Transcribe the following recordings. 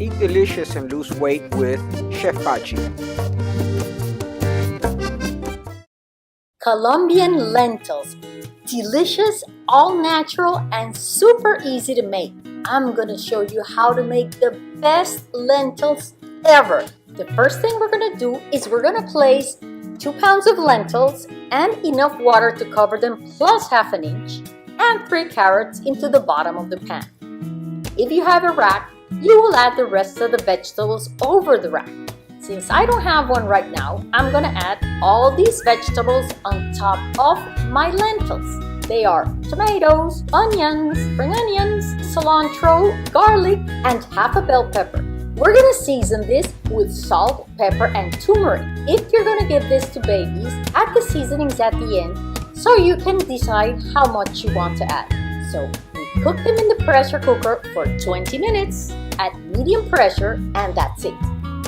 Eat delicious and lose weight with Chef Pachi. Colombian lentils. Delicious, all natural, and super easy to make. I'm gonna show you how to make the best lentils ever. The first thing we're gonna do is we're gonna place 2 pounds of lentils and enough water to cover them plus half an inch and 3 carrots into the bottom of the pan. If you have a rack, you will add the rest of the vegetables over the rack. Since I don't have one right now, I'm gonna add all these vegetables on top of my lentils. They are tomatoes, onions, spring onions, cilantro, garlic, and half a bell pepper. We're gonna season this with salt, pepper, and turmeric. If you're gonna give this to babies, add the seasonings at the end so you can decide how much you want to add. So we cook them in the pressure cooker for 20 minutes at medium pressure, and that's it.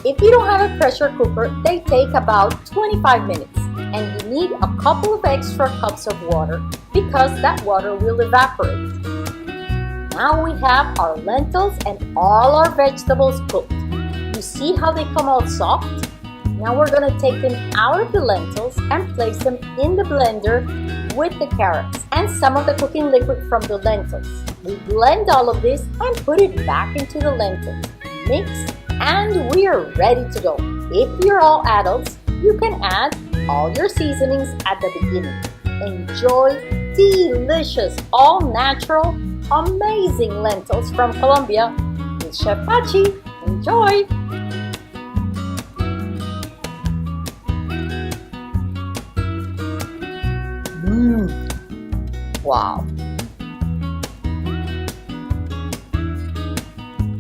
If you don't have a pressure cooker, they take about 25 minutes, and you need a couple of extra cups of water because that water will evaporate. Now we have our lentils and all our vegetables cooked. You see how they come all soft? Now we're gonna take them out of the lentils and place them in the blender with the carrots and some of the cooking liquid from the lentils. We blend all of this and put it back into the lentils. Mix, and we are ready to go. If you're all adults, you can add all your seasonings at the beginning. Enjoy delicious, all natural, amazing lentils from Colombia with Chef Pachi. Enjoy! Wow!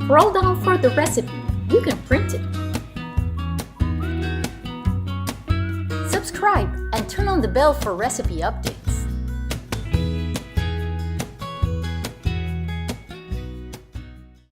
Scroll down for the recipe. You can print it. Subscribe and turn on the bell for recipe updates.